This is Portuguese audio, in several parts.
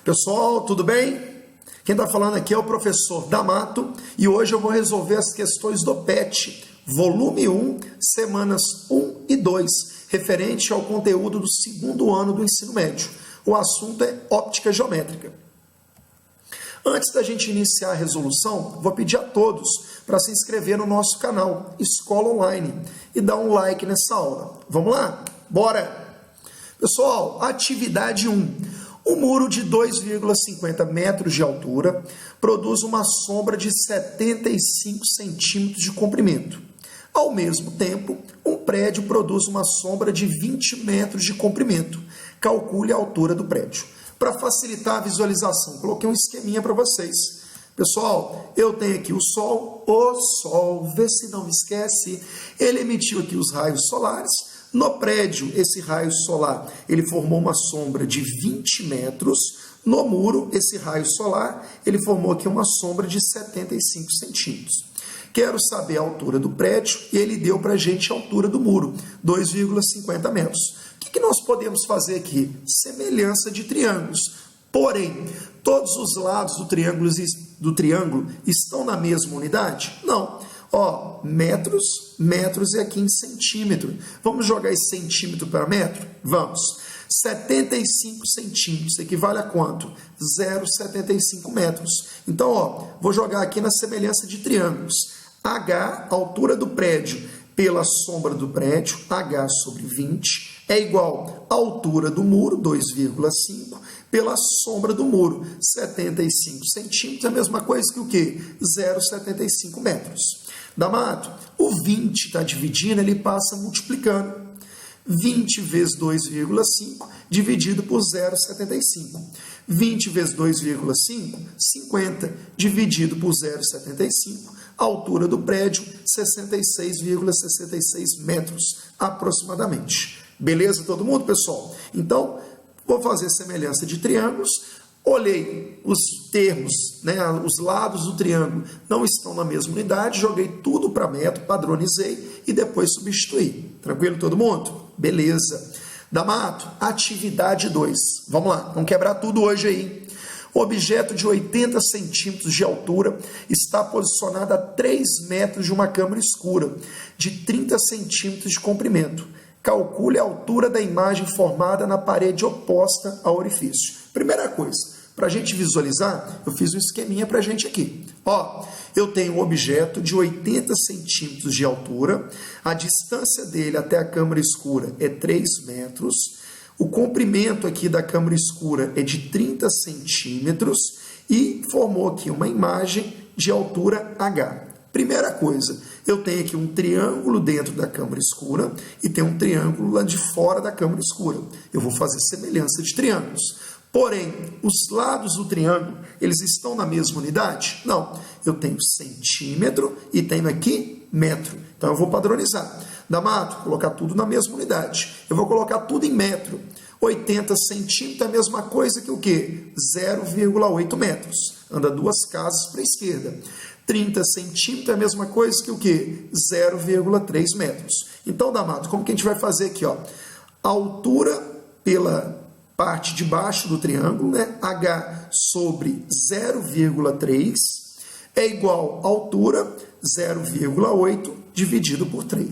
Pessoal, tudo bem? Quem está falando aqui é o professor D'Amato e hoje eu vou resolver as questões do PET, volume 1, semanas 1 e 2, referente ao conteúdo do segundo ano do ensino médio. O assunto é óptica geométrica. Antes da gente iniciar a resolução, vou pedir a todos para se inscrever no nosso canal Escola Online e dar um like nessa aula. Vamos lá? Bora! Pessoal, atividade 1. O muro de 2,50 metros de altura produz uma sombra de 75 centímetros de comprimento. Ao mesmo tempo, um prédio produz uma sombra de 20 metros de comprimento. Calcule a altura do prédio. Para facilitar a visualização, coloquei um esqueminha para vocês. Pessoal, eu tenho aqui o Sol, vê se não me esquece, ele emitiu aqui os raios solares. No prédio, esse raio solar, ele formou uma sombra de 20 metros. No muro, esse raio solar, ele formou aqui uma sombra de 75 centímetros. Quero saber a altura do prédio e ele deu para a gente a altura do muro, 2,50 metros. O que nós podemos fazer aqui? Semelhança de triângulos. Porém, todos os lados do triângulo estão na mesma unidade? Não. Ó, metros e aqui em centímetro. Vamos jogar esse centímetro para metro? Vamos. 75 centímetros equivale a quanto? 0,75 metros. Então, ó, vou jogar aqui na semelhança de triângulos. H, altura do prédio pela sombra do prédio, H sobre 20, é igual à altura do muro, 2,5, pela sombra do muro, 75 centímetros, é a mesma coisa que o quê? 0,75 metros. D'Amato, o 20 está dividindo, ele passa multiplicando. 20 vezes 2,5 dividido por 0,75. 20 vezes 2,5, 50, dividido por 0,75. A altura do prédio, 66,66 metros, aproximadamente. Beleza todo mundo, pessoal? Então, vou fazer semelhança de triângulos. Olhei os termos, os lados do triângulo não estão na mesma unidade, joguei tudo para metro, padronizei e depois substituí. Tranquilo todo mundo? Beleza. D'Amato, atividade 2. Vamos lá, vamos quebrar tudo hoje aí. O objeto de 80 centímetros de altura está posicionado a 3 metros de uma câmara escura, de 30 centímetros de comprimento. Calcule a altura da imagem formada na parede oposta ao orifício. Primeira coisa, para a gente visualizar, eu fiz um esqueminha para a gente aqui. Ó, eu tenho um objeto de 80 centímetros de altura, a distância dele até a câmara escura é 3 metros, o comprimento aqui da câmara escura é de 30 centímetros e formou aqui uma imagem de altura H. Primeira coisa, eu tenho aqui um triângulo dentro da câmara escura e tem um triângulo lá de fora da câmara escura. Eu vou fazer semelhança de triângulos. Porém, os lados do triângulo, eles estão na mesma unidade? Não. Eu tenho centímetro e tenho aqui metro. Então, eu vou padronizar. D'Amato, colocar tudo na mesma unidade. Eu vou colocar tudo em metro. 80 centímetros é a mesma coisa que o quê? 0,8 metros. Anda 2 casas para a esquerda. 30 centímetros é a mesma coisa que o quê? 0,3 metros. Então, D'Amato, como que a gente vai fazer aqui? Ó? A altura pela parte de baixo do triângulo, H sobre 0,3 é igual à altura 0,8 dividido por 3.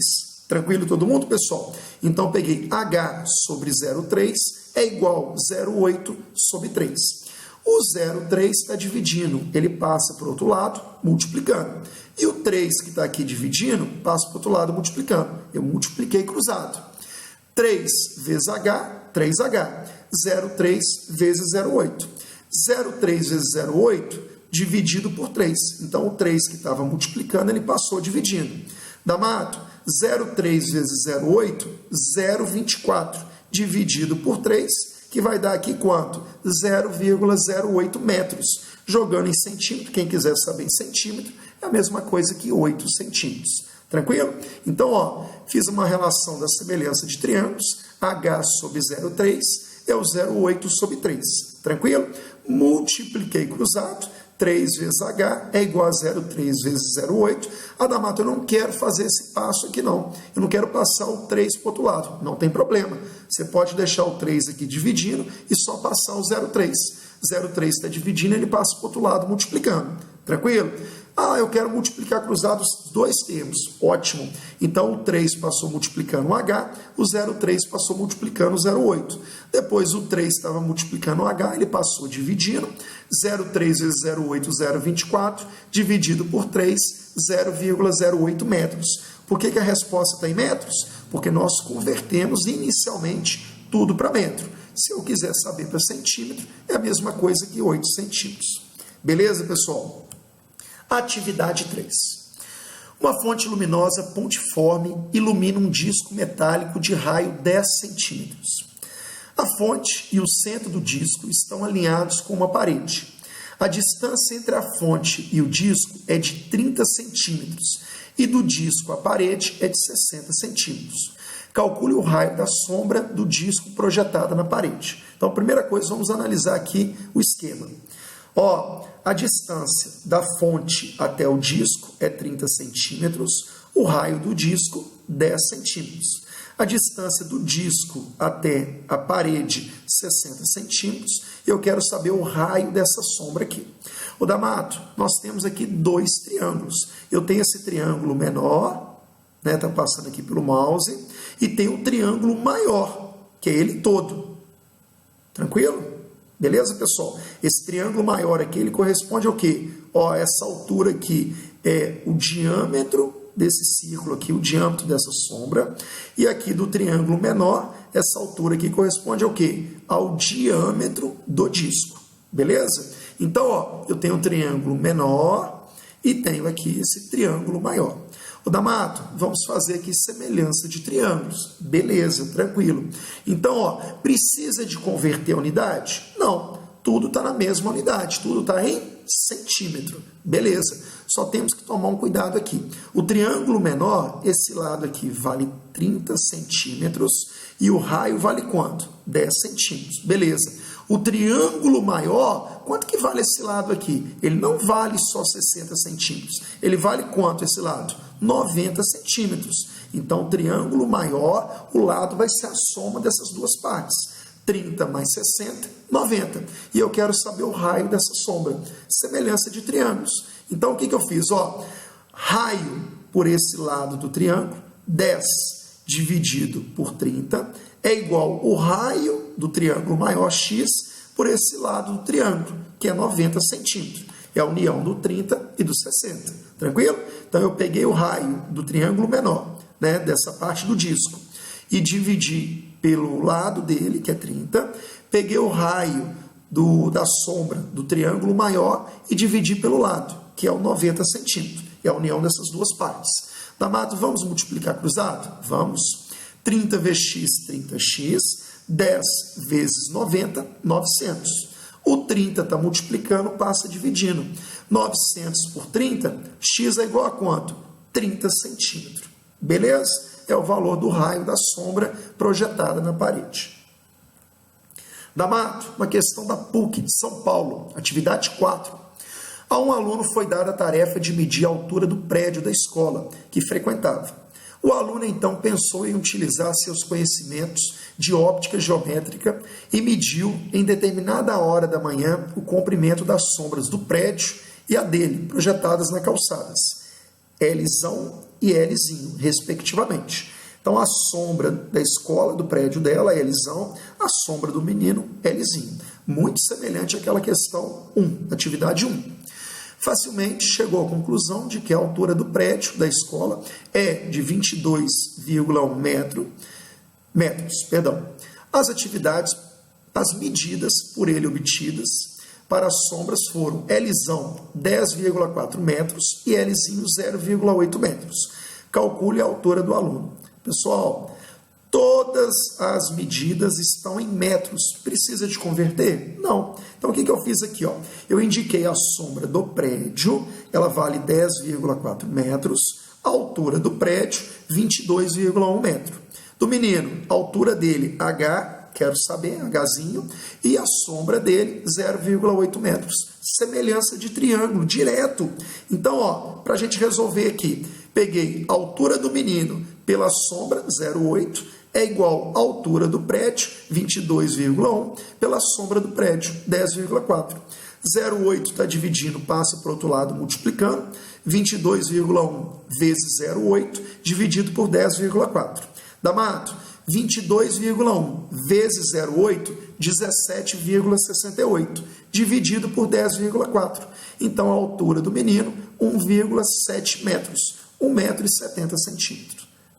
Tranquilo todo mundo, pessoal? Então, peguei H sobre 0,3 é igual a 0,8 sobre 3. O 0,3 está dividindo, ele passa para o outro lado, multiplicando. E o 3 que está aqui dividindo, passa para o outro lado, multiplicando. Eu multipliquei cruzado. 3 vezes H, 3H. 0,3 vezes 0,8. 0,3 vezes 0,8 dividido por 3. Então, o 3 que estava multiplicando, ele passou dividindo. D'Amato, 0,3 vezes 0,8, 0,24 dividido por 3, que vai dar aqui quanto? 0,08 metros. Jogando em centímetro, quem quiser saber em centímetro, é a mesma coisa que 8 centímetros. Tranquilo? Então, ó, fiz uma relação da semelhança de triângulos, H sobre 0,3 é o 0,8 sobre 3. Tranquilo? Multipliquei cruzado, 3 vezes H é igual a 0,3 vezes 0,8. D'Amato, eu não quero fazer esse passo aqui não. Eu não quero passar o 3 para o outro lado. Não tem problema. Você pode deixar o 3 aqui dividindo e só passar o 0,3. 0,3 está dividindo, ele passa para o outro lado multiplicando. Tranquilo? Ah, eu quero multiplicar cruzados os dois termos. Ótimo. Então, o 3 passou multiplicando o H, o 0,3 passou multiplicando o 0,8. Depois, o 3 estava multiplicando o H, ele passou dividindo. 0,3 vezes 0,8, 0,24, dividido por 3, 0,08 metros. Por que a resposta está em metros? Porque nós convertemos inicialmente tudo para metro. Se eu quiser saber para centímetro, é a mesma coisa que 8 centímetros. Beleza, pessoal? Atividade 3. Uma fonte luminosa pontiforme ilumina um disco metálico de raio 10 centímetros. A fonte e o centro do disco estão alinhados com uma parede. A distância entre a fonte e o disco é de 30 centímetros e do disco à parede é de 60 centímetros. Calcule o raio da sombra do disco projetada na parede. Então, primeira coisa, vamos analisar aqui o esquema. A distância da fonte até o disco é 30 centímetros, o raio do disco 10 centímetros. A distância do disco até a parede 60 centímetros, eu quero saber o raio dessa sombra aqui. Ô D'Amato, nós temos aqui dois triângulos. Eu tenho esse triângulo menor, está passando aqui pelo mouse, e tem um triângulo maior, que é ele todo. Tranquilo? Beleza, pessoal? Esse triângulo maior aqui, ele corresponde ao quê? Essa altura aqui é o diâmetro desse círculo aqui, o diâmetro dessa sombra. E aqui do triângulo menor, essa altura aqui corresponde ao quê? Ao diâmetro do disco. Beleza? Então, eu tenho um triângulo menor e tenho aqui esse triângulo maior. Ô D'Amato, vamos fazer aqui semelhança de triângulos. Beleza, tranquilo. Então, precisa de converter a unidade? Não, tudo está na mesma unidade, tudo está em centímetro. Beleza, só temos que tomar um cuidado aqui. O triângulo menor, esse lado aqui vale 30 centímetros e o raio vale quanto? 10 centímetros. Beleza. O triângulo maior, quanto que vale esse lado aqui? Ele não vale só 60 centímetros. Ele vale quanto esse lado? 90 centímetros. Então, o triângulo maior, o lado vai ser a soma dessas duas partes. 30 mais 60, 90. E eu quero saber o raio dessa sombra. Semelhança de triângulos. Então, o que eu fiz? Raio por esse lado do triângulo, 10 dividido por 30, é igual o raio do triângulo maior x por esse lado do triângulo, que é 90 centímetros. É a união do 30 e do 60. Tranquilo? Então, eu peguei o raio do triângulo menor, dessa parte do disco, e dividi pelo lado dele, que é 30, peguei o raio da sombra do triângulo maior e dividi pelo lado, que é o 90 centímetros. É a união dessas duas partes. D'Amato, vamos multiplicar cruzado? Vamos. 30 vezes x, 30x. 10 vezes 90, 900. O 30 está multiplicando, passa dividindo. 900 por 30, x é igual a quanto? 30 centímetros. Beleza? É o valor do raio da sombra projetada na parede. D'Amato, uma questão da PUC de São Paulo, atividade 4. A um aluno foi dada a tarefa de medir a altura do prédio da escola que frequentava. O aluno, então, pensou em utilizar seus conhecimentos de óptica geométrica e mediu, em determinada hora da manhã, o comprimento das sombras do prédio e a dele, projetadas nas calçadas, Lzão e Lzinho, respectivamente. Então, a sombra da escola, do prédio dela, é Lzão, a sombra do menino, Lzinho. Muito semelhante àquela questão 1, atividade 1. Facilmente chegou à conclusão de que a altura do prédio da escola é de 22,1 metros. As medidas por ele obtidas para as sombras foram Lzão 10,4 metros e Lzinho 0,8 metros. Calcule a altura do aluno. Pessoal, todas as medidas estão em metros. Precisa de converter? Não. Então, o que eu fiz aqui? Eu indiquei a sombra do prédio, ela vale 10,4 metros. A altura do prédio, 22,1 metro. Do menino, a altura dele, H, quero saber, Hzinho, e a sombra dele, 0,8 metros. Semelhança de triângulo, direto. Então, para a gente resolver aqui, peguei a altura do menino pela sombra, 0,8, é igual à altura do prédio, 22,1, pela sombra do prédio, 10,4. 0,8 está dividindo, passa para o outro lado multiplicando, 22,1 vezes 0,8 dividido por 10,4. D'Amato, 22,1 vezes 0,8, 17,68, dividido por 10,4. Então, a altura do menino, 1,7 metros, 1,70 m.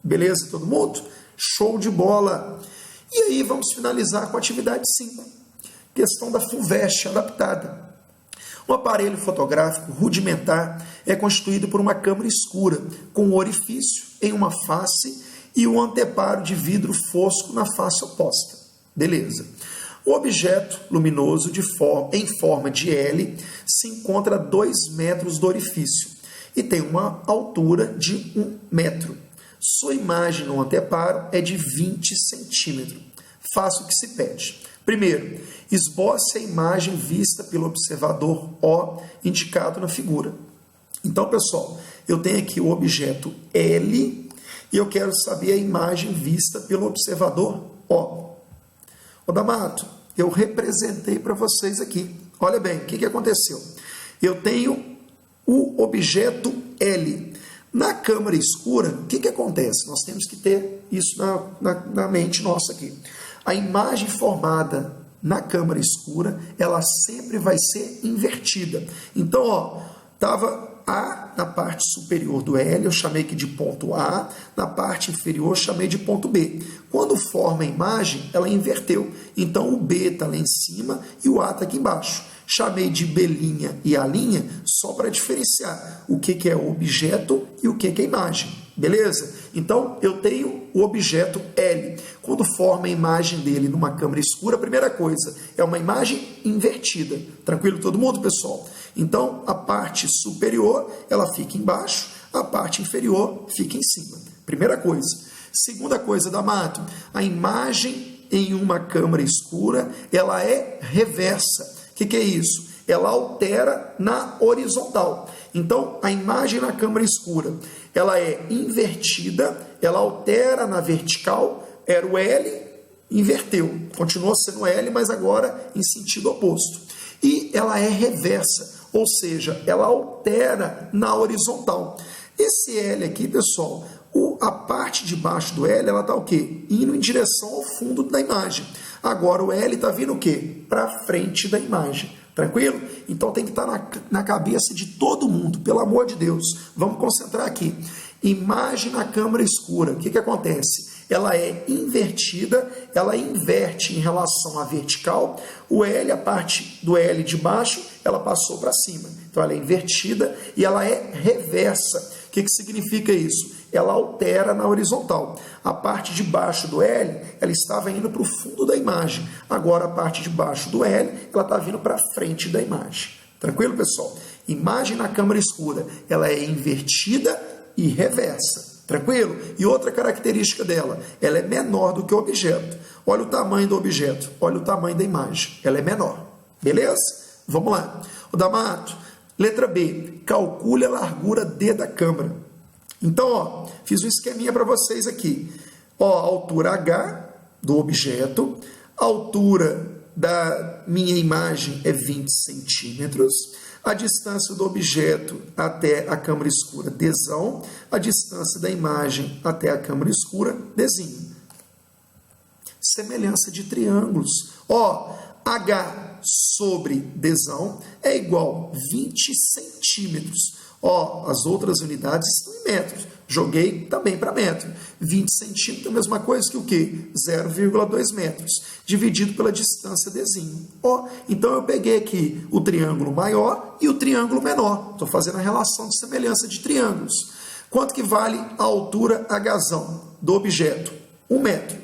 Beleza, todo mundo? Show de bola! E aí, vamos finalizar com a atividade 5. Questão da FUVEST adaptada. Um aparelho fotográfico rudimentar é constituído por uma câmera escura, com um orifício em uma face e um anteparo de vidro fosco na face oposta. Beleza. O objeto luminoso em forma de L se encontra a 2 metros do orifício e tem uma altura de 1 metro. Sua imagem no anteparo é de 20 centímetros. Faça o que se pede. Primeiro, esboce a imagem vista pelo observador O, indicado na figura. Então, pessoal, eu tenho aqui o objeto L e eu quero saber a imagem vista pelo observador O. Ô D'Amato, eu representei para vocês aqui. Olha bem, o que aconteceu? Eu tenho o objeto L. Na câmera escura, o que acontece? Nós temos que ter isso na mente nossa aqui. A imagem formada na câmera escura, ela sempre vai ser invertida. Então, ó, estava A na parte superior do L, eu chamei aqui de ponto A, na parte inferior eu chamei de ponto B. Quando forma a imagem, ela inverteu. Então, o B está lá em cima e o A está aqui embaixo. Chamei de B' e A' só para diferenciar o que é o objeto e o que é a imagem. Beleza? Então, eu tenho o objeto L. Quando forma a imagem dele numa câmera escura, a primeira coisa é uma imagem invertida. Tranquilo todo mundo, pessoal? Então, a parte superior, ela fica embaixo, a parte inferior fica em cima. Primeira coisa. Segunda coisa, D'Amato, a imagem em uma câmera escura, ela é reversa. O que é isso? Ela altera na horizontal. Então, a imagem na câmera escura, ela é invertida, ela altera na vertical, era o L, inverteu. Continuou sendo L, mas agora em sentido oposto. E ela é reversa, ou seja, ela altera na horizontal. Esse L aqui, pessoal, a parte de baixo do L, ela está o quê? Indo em direção ao fundo da imagem. Agora o L está vindo o quê? Para frente da imagem. Tranquilo? Então tem que estar na cabeça de todo mundo, pelo amor de Deus. Vamos concentrar aqui. Imagem na câmera escura. O que acontece? Ela é invertida, ela inverte em relação à vertical. O L, a parte do L de baixo, ela passou para cima. Então ela é invertida e ela é reversa. O que significa isso? Ela altera na horizontal. A parte de baixo do L, ela estava indo para o fundo da imagem. Agora a parte de baixo do L, ela está vindo para frente da imagem. Tranquilo, pessoal? Imagem na câmera escura, ela é invertida e reversa. Tranquilo? E outra característica dela, ela é menor do que o objeto. Olha o tamanho do objeto, olha o tamanho da imagem. Ela é menor. Beleza? Vamos lá. O D'Amato, letra B, calcule a largura D da câmera. Então, ó, fiz um esqueminha para vocês aqui. Ó, a altura H do objeto, a altura da minha imagem é 20 centímetros, a distância do objeto até a câmera escura, Dzão, a distância da imagem até a câmera escura, Dzinho. Semelhança de triângulos. Ó, H sobre Dzão é igual a 20 centímetros. Ó, as outras unidades estão em metros. Joguei também para metro. 20 centímetros é a mesma coisa que o quê? 0,2 metros, dividido pela distância Dzinho. Ó, então eu peguei aqui o triângulo maior e o triângulo menor. Estou fazendo a relação de semelhança de triângulos. Quanto que vale a altura Hzão do objeto? 1 metro.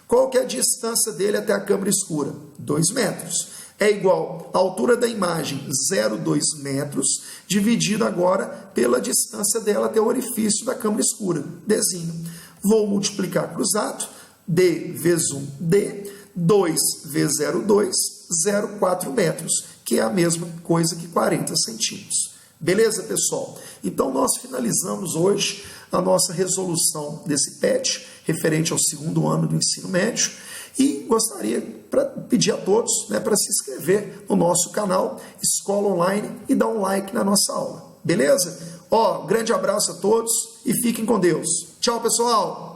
Qual que é a distância dele até a câmera escura? 2 metros. É igual a altura da imagem, 0,2 metros, dividido agora pela distância dela até o orifício da câmera escura, Dzinho. Vou multiplicar cruzado, D vezes 1, D, 2 vezes 0,2, 0,4 metros, que é a mesma coisa que 40 centímetros. Beleza, pessoal? Então, nós finalizamos hoje a nossa resolução desse PET, referente ao segundo ano do ensino médio. E gostaria para pedir a todos, né, para se inscrever no nosso canal Escola Online e dar um like na nossa aula. Beleza? Grande abraço a todos e fiquem com Deus. Tchau, pessoal!